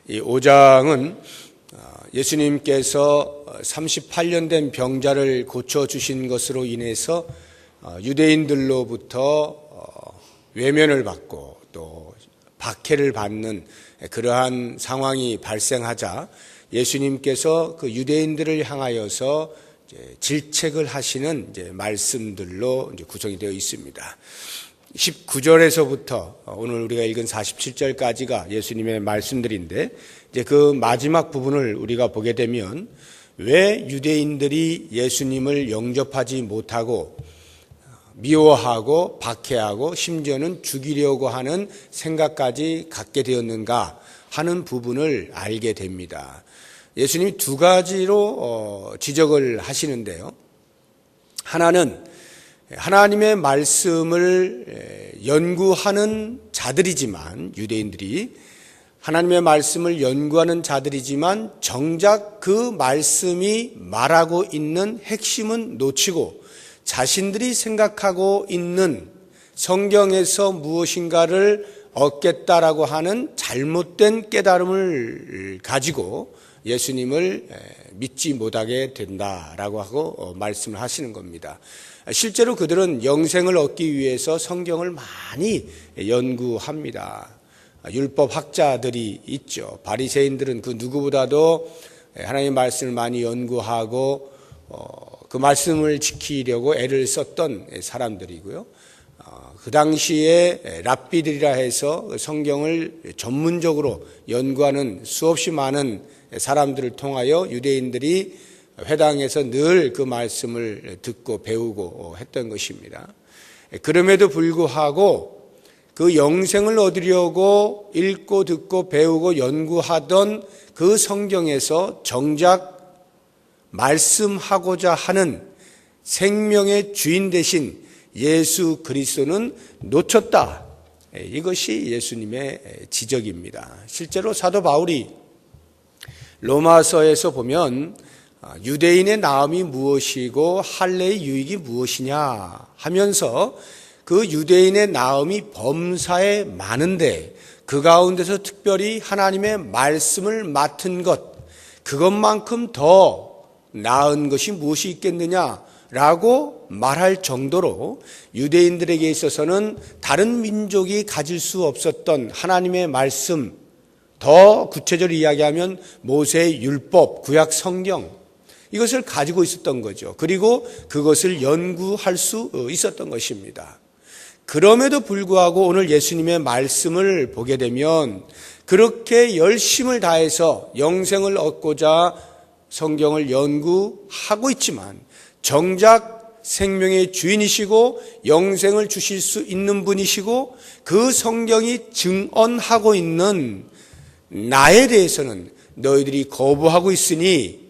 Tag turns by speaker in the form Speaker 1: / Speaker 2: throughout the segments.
Speaker 1: 이 5장은 예수님께서 38년 된 병자를 고쳐주신 것으로 인해서 유대인들로부터 외면을 받고 또 박해를 받는 그러한 상황이 발생하자 예수님께서 그 유대인들을 향하여서 질책을 하시는 말씀들로 구성이 되어 있습니다. 19절에서부터 오늘 우리가 읽은 47절까지가 예수님의 말씀들인데 이제 그 마지막 부분을 우리가 보게 되면 왜 유대인들이 예수님을 영접하지 못하고 미워하고 박해하고 심지어는 죽이려고 하는 생각까지 갖게 되었는가 하는 부분을 알게 됩니다. 예수님이 두 가지로 지적을 하시는데요. 하나는 하나님의 말씀을 연구하는 자들이지만 유대인들이 하나님의 말씀을 연구하는 자들이지만 정작 그 말씀이 말하고 있는 핵심은 놓치고 자신들이 생각하고 있는 성경에서 무엇인가를 얻겠다라고 하는 잘못된 깨달음을 가지고 예수님을 믿지 못하게 된다라고 하고 말씀을 하시는 겁니다. 실제로 그들은 영생을 얻기 위해서 성경을 많이 연구합니다. 율법 학자들이 있죠. 바리새인들은 그 누구보다도 하나님의 말씀을 많이 연구하고 그 말씀을 지키려고 애를 썼던 사람들이고요. 그 당시에 랍비들이라 해서 성경을 전문적으로 연구하는 수없이 많은 사람들을 통하여 유대인들이 회당에서 늘 그 말씀을 듣고 배우고 했던 것입니다. 그럼에도 불구하고 그 영생을 얻으려고 읽고 듣고 배우고 연구하던 그 성경에서 정작 말씀하고자 하는 생명의 주인 되신 예수 그리스도는 놓쳤다. 이것이 예수님의 지적입니다. 실제로 사도 바울이 로마서에서 보면 유대인의 나음이 무엇이고 할례의 유익이 무엇이냐 하면서 그 유대인의 나음이 범사에 많은데 그 가운데서 특별히 하나님의 말씀을 맡은 것, 그것만큼 더 나은 것이 무엇이 있겠느냐라고 말할 정도로 유대인들에게 있어서는 다른 민족이 가질 수 없었던 하나님의 말씀, 더 구체적으로 이야기하면 모세의 율법, 구약 성경, 이것을 가지고 있었던 거죠. 그리고 그것을 연구할 수 있었던 것입니다. 그럼에도 불구하고 오늘 예수님의 말씀을 보게 되면 그렇게 열심을 다해서 영생을 얻고자 성경을 연구하고 있지만 정작 생명의 주인이시고 영생을 주실 수 있는 분이시고 그 성경이 증언하고 있는 나에 대해서는 너희들이 거부하고 있으니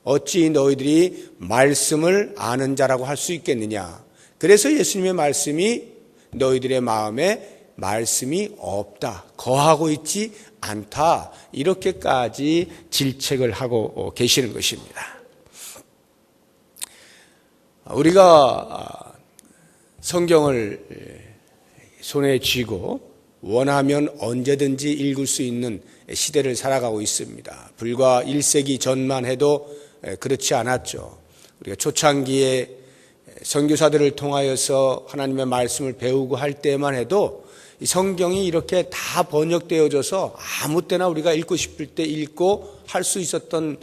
Speaker 1: 어찌 너희들이 말씀을 아는 자라고 할 수 있겠느냐. 그래서 예수님의 말씀이 너희들의 마음에 말씀이 없다, 거하고 있지 않다, 이렇게까지 질책을 하고 계시는 것입니다. 우리가 성경을 손에 쥐고 원하면 언제든지 읽을 수 있는 시대를 살아가고 있습니다. 불과 1세기 전만 해도 그렇지 않았죠. 우리가 초창기에 선교사들을 통하여서 하나님의 말씀을 배우고 할 때만 해도 이 성경이 이렇게 다 번역되어져서 아무 때나 우리가 읽고 싶을 때 읽고 할 수 있었던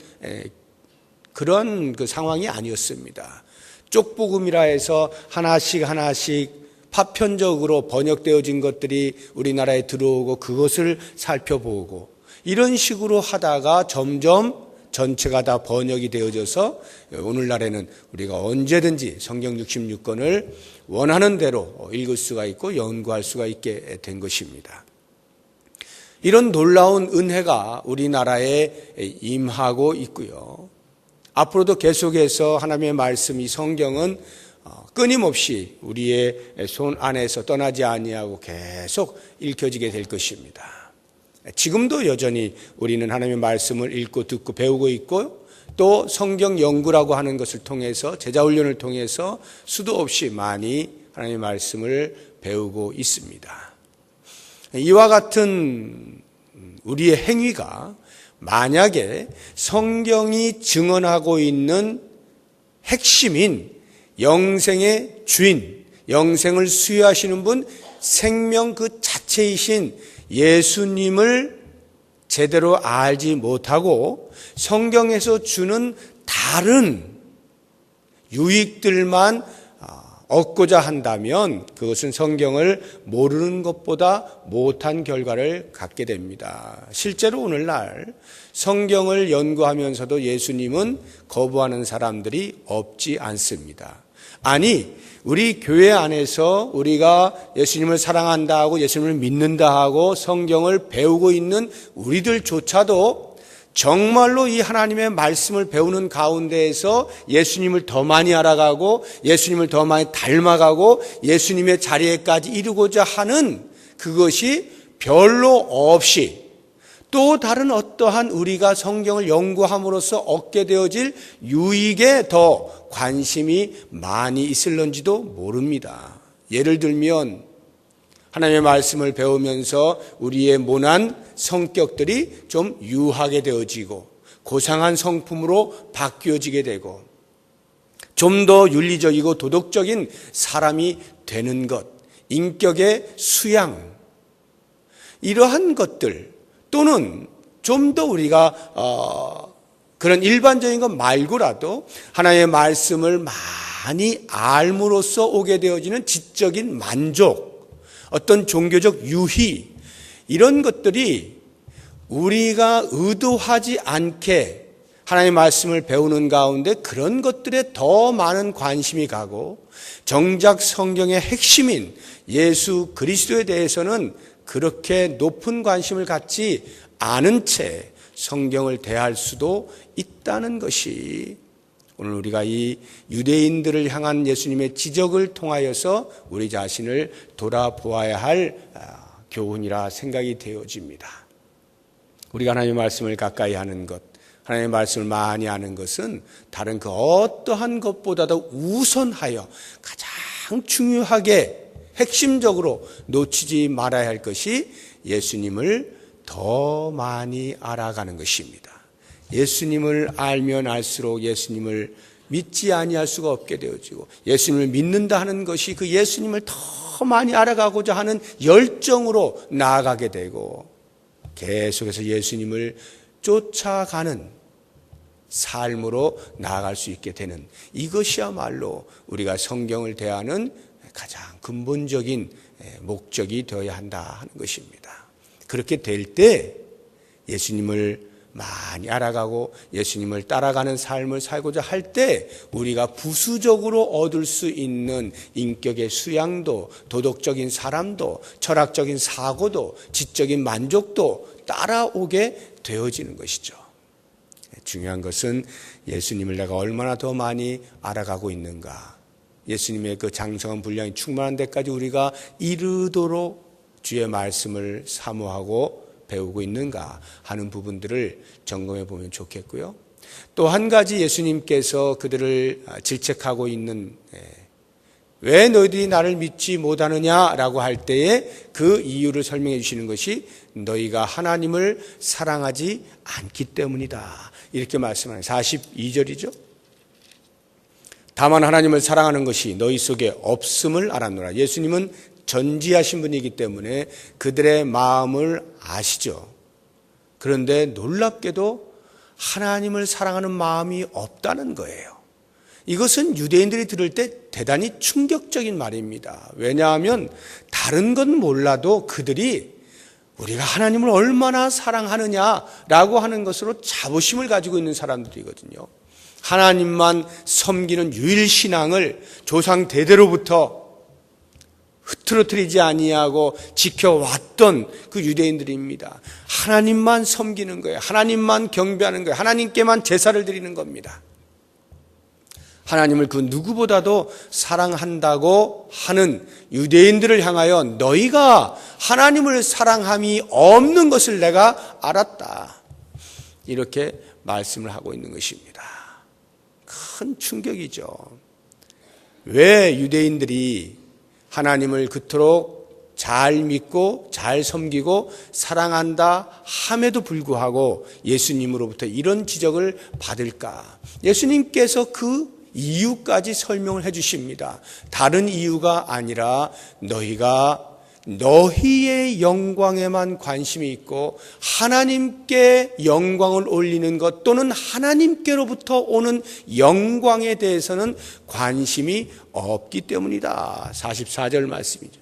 Speaker 1: 그런 그 상황이 아니었습니다. 쪽복음이라 해서 하나씩 파편적으로 번역되어진 것들이 우리나라에 들어오고 그것을 살펴보고 이런 식으로 하다가 점점 전체가 다 번역이 되어져서 오늘날에는 우리가 언제든지 성경 66권을 원하는 대로 읽을 수가 있고 연구할 수가 있게 된 것입니다. 이런 놀라운 은혜가 우리나라에 임하고 있고요. 앞으로도 계속해서 하나님의 말씀, 이 성경은 끊임없이 우리의 손 안에서 떠나지 아니하고 계속 읽혀지게 될 것입니다. 지금도 여전히 우리는 하나님의 말씀을 읽고 듣고 배우고 있고 또 성경 연구라고 하는 것을 통해서 제자훈련을 통해서 수도 없이 많이 하나님의 말씀을 배우고 있습니다. 이와 같은 우리의 행위가 만약에 성경이 증언하고 있는 핵심인 영생의 주인, 영생을 수여하시는 분, 생명 그 자체이신 예수님을 제대로 알지 못하고 성경에서 주는 다른 유익들만 얻고자 한다면 그것은 성경을 모르는 것보다 못한 결과를 갖게 됩니다. 실제로 오늘날 성경을 연구하면서도 예수님은 거부하는 사람들이 없지 않습니다. 아니, 우리 교회 안에서 우리가 예수님을 사랑한다 하고 예수님을 믿는다 하고 성경을 배우고 있는 우리들조차도 정말로 이 하나님의 말씀을 배우는 가운데에서 예수님을 더 많이 알아가고 예수님을 더 많이 닮아가고 예수님의 자리에까지 이루고자 하는 그것이 별로 없이 또 다른 어떠한 우리가 성경을 연구함으로써 얻게 되어질 유익에 더 관심이 많이 있을런지도 모릅니다. 예를 들면 하나님의 말씀을 배우면서 우리의 모난 성격들이 좀 유하게 되어지고 고상한 성품으로 바뀌어지게 되고 좀 더 윤리적이고 도덕적인 사람이 되는 것, 인격의 수양, 이러한 것들 또는 좀 더 우리가 그런 일반적인 것 말고라도 하나님의 말씀을 많이 알므로써 오게 되어지는 지적인 만족, 어떤 종교적 유희, 이런 것들이 우리가 의도하지 않게 하나님의 말씀을 배우는 가운데 그런 것들에 더 많은 관심이 가고 정작 성경의 핵심인 예수 그리스도에 대해서는 그렇게 높은 관심을 갖지 않은 채 성경을 대할 수도 있다는 것이 오늘 우리가 이 유대인들을 향한 예수님의 지적을 통하여서 우리 자신을 돌아보아야 할 교훈이라 생각이 되어집니다. 우리가 하나님의 말씀을 가까이 하는 것, 하나님의 말씀을 많이 아는 것은 다른 그 어떠한 것보다도 우선하여 가장 중요하게 핵심적으로 놓치지 말아야 할 것이 예수님을 더 많이 알아가는 것입니다. 예수님을 알면 알수록 예수님을 믿지 아니할 수가 없게 되어지고 예수님을 믿는다 하는 것이 그 예수님을 더 많이 알아가고자 하는 열정으로 나아가게 되고 계속해서 예수님을 쫓아가는 삶으로 나아갈 수 있게 되는 이것이야말로 우리가 성경을 대하는 가장 근본적인 목적이 되어야 한다 하는 것입니다. 그렇게 될 때 예수님을 많이 알아가고 예수님을 따라가는 삶을 살고자 할 때 우리가 부수적으로 얻을 수 있는 인격의 수양도, 도덕적인 사람도, 철학적인 사고도, 지적인 만족도 따라오게 되어지는 것이죠. 중요한 것은 예수님을 내가 얼마나 더 많이 알아가고 있는가, 예수님의 그 장성한 분량이 충만한 데까지 우리가 이르도록 주의 말씀을 사모하고 배우고 있는가 하는 부분들을 점검해 보면 좋겠고요. 또 한 가지 예수님께서 그들을 질책하고 있는 왜 너희들이 나를 믿지 못하느냐라고 할 때에 그 이유를 설명해 주시는 것이 너희가 하나님을 사랑하지 않기 때문이다. 이렇게 말씀하는 42절이죠. 다만 하나님을 사랑하는 것이 너희 속에 없음을 알았노라. 예수님은 전지하신 분이기 때문에 그들의 마음을 아시죠. 그런데 놀랍게도 하나님을 사랑하는 마음이 없다는 거예요. 이것은 유대인들이 들을 때 대단히 충격적인 말입니다. 왜냐하면 다른 건 몰라도 그들이 우리가 하나님을 얼마나 사랑하느냐라고 하는 것으로 자부심을 가지고 있는 사람들이거든요. 하나님만 섬기는 유일신앙을 조상 대대로부터 흐트러뜨리지 아니하고 지켜왔던 그 유대인들입니다. 하나님만 섬기는 거예요. 하나님만 경배하는 거예요. 하나님께만 제사를 드리는 겁니다. 하나님을 그 누구보다도 사랑한다고 하는 유대인들을 향하여 너희가 하나님을 사랑함이 없는 것을 내가 알았다. 이렇게 말씀을 하고 있는 것입니다. 큰 충격이죠. 왜 유대인들이 하나님을 그토록 잘 믿고 잘 섬기고 사랑한다 함에도 불구하고 예수님으로부터 이런 지적을 받을까? 예수님께서 그 이유까지 설명을 해 주십니다. 다른 이유가 아니라 너희가 너희의 영광에만 관심이 있고 하나님께 영광을 올리는 것 또는 하나님께로부터 오는 영광에 대해서는 관심이 없기 때문이다. 44절 말씀이죠.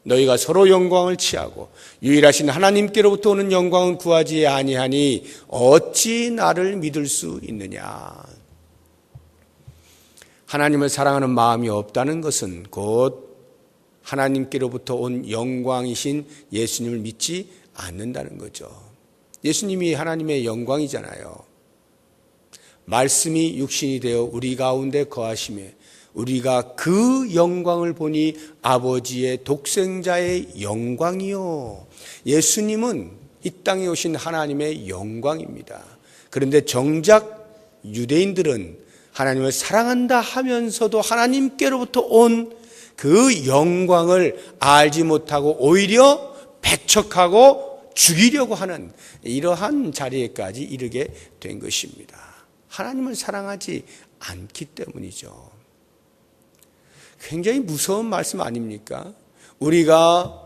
Speaker 1: 너희가 서로 영광을 취하고 유일하신 하나님께로부터 오는 영광은 구하지 아니하니 어찌 나를 믿을 수 있느냐. 하나님을 사랑하는 마음이 없다는 것은 곧 하나님께로부터 온 영광이신 예수님을 믿지 않는다는 거죠. 예수님이 하나님의 영광이잖아요. 말씀이 육신이 되어 우리 가운데 거하심에 우리가 그 영광을 보니 아버지의 독생자의 영광이요. 예수님은 이 땅에 오신 하나님의 영광입니다. 그런데 정작 유대인들은 하나님을 사랑한다 하면서도 하나님께로부터 온 그 영광을 알지 못하고 오히려 배척하고 죽이려고 하는 이러한 자리에까지 이르게 된 것입니다. 하나님을 사랑하지 않기 때문이죠. 굉장히 무서운 말씀 아닙니까? 우리가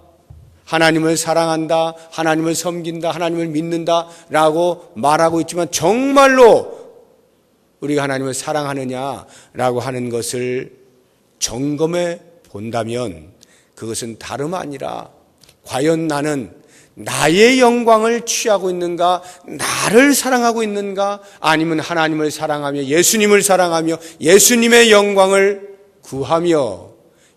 Speaker 1: 하나님을 사랑한다, 하나님을 섬긴다, 하나님을 믿는다 라고 말하고 있지만 정말로 우리가 하나님을 사랑하느냐라고 하는 것을 점검해 본다면 그것은 다름 아니라 과연 나는 나의 영광을 취하고 있는가, 나를 사랑하고 있는가, 아니면 하나님을 사랑하며 예수님을 사랑하며 예수님의 영광을 구하며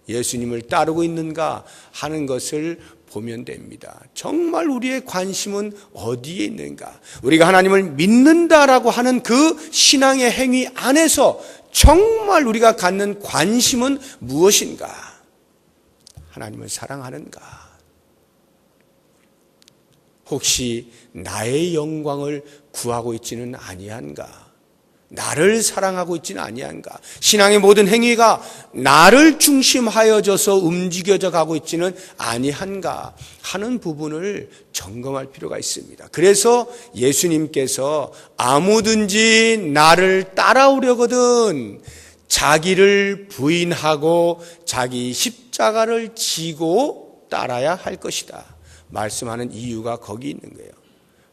Speaker 1: 예수님을 따르고 있는가 하는 것을 보면 됩니다. 정말 우리의 관심은 어디에 있는가? 우리가 하나님을 믿는다라고 하는 그 신앙의 행위 안에서 정말 우리가 갖는 관심은 무엇인가? 하나님을 사랑하는가? 혹시 나의 영광을 구하고 있지는 아니한가? 나를 사랑하고 있지는 아니한가? 신앙의 모든 행위가 나를 중심하여져서 움직여져 가고 있지는 아니한가 하는 부분을 점검할 필요가 있습니다. 그래서 예수님께서 아무든지 나를 따라오려거든 자기를 부인하고 자기 십자가를 지고 따라야 할 것이다 말씀하는 이유가 거기 있는 거예요.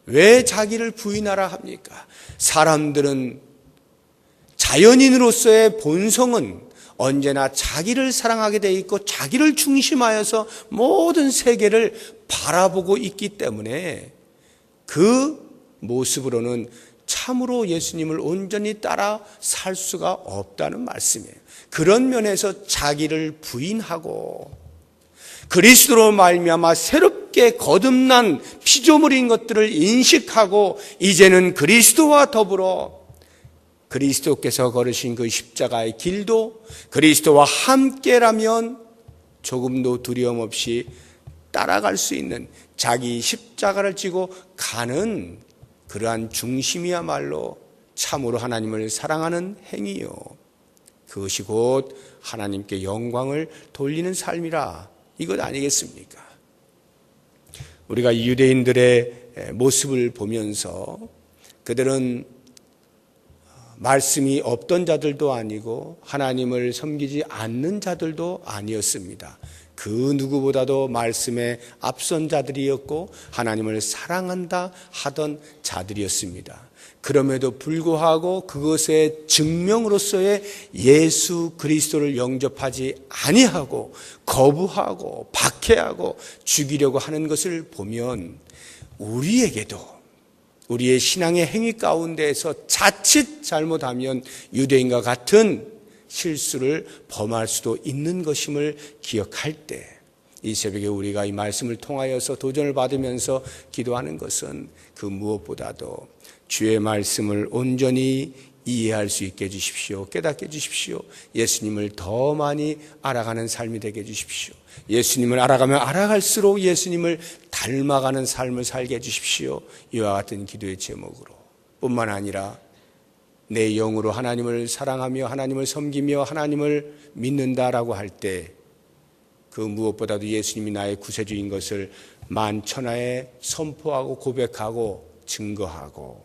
Speaker 1: 왜 자기를 부인하라 합니까? 사람들은 자연인으로서의 본성은 언제나 자기를 사랑하게 돼 있고 자기를 중심하여서 모든 세계를 바라보고 있기 때문에 그 모습으로는 참으로 예수님을 온전히 따라 살 수가 없다는 말씀이에요. 그런 면에서 자기를 부인하고 그리스도로 말미암아 새롭게 거듭난 피조물인 것들을 인식하고 이제는 그리스도와 더불어 그리스도께서 걸으신 그 십자가의 길도 그리스도와 함께라면 조금도 두려움 없이 따라갈 수 있는 자기 십자가를 지고 가는 그러한 중심이야말로 참으로 하나님을 사랑하는 행위요. 그것이 곧 하나님께 영광을 돌리는 삶이라 이것 아니겠습니까? 우리가 유대인들의 모습을 보면서 그들은 말씀이 없던 자들도 아니고 하나님을 섬기지 않는 자들도 아니었습니다. 그 누구보다도 말씀에 앞선 자들이었고 하나님을 사랑한다 하던 자들이었습니다. 그럼에도 불구하고 그것의 증명으로서의 예수 그리스도를 영접하지 아니하고 거부하고 박해하고 죽이려고 하는 것을 보면 우리에게도 우리의 신앙의 행위 가운데에서 자칫 잘못하면 유대인과 같은 실수를 범할 수도 있는 것임을 기억할 때 이 새벽에 우리가 이 말씀을 통하여서 도전을 받으면서 기도하는 것은 그 무엇보다도 주의 말씀을 온전히 이해할 수 있게 해주십시오. 깨닫게 해주십시오. 예수님을 더 많이 알아가는 삶이 되게 해주십시오. 예수님을 알아가면 알아갈수록 예수님을 닮아가는 삶을 살게 해주십시오. 이와 같은 기도의 제목으로 뿐만 아니라 내 영으로 하나님을 사랑하며 하나님을 섬기며 하나님을 믿는다라고 할 때 그 무엇보다도 예수님이 나의 구세주인 것을 만천하에 선포하고 고백하고 증거하고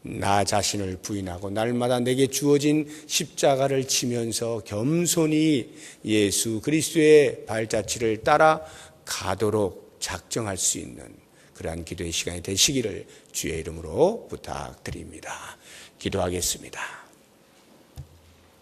Speaker 1: 나 자신을 부인하고 날마다 내게 주어진 십자가를 지면서 겸손히 예수 그리스도의 발자취를 따라 가도록 작정할 수 있는 그러한 기도의 시간이 되시기를 주의 이름으로 부탁드립니다. 기도하겠습니다.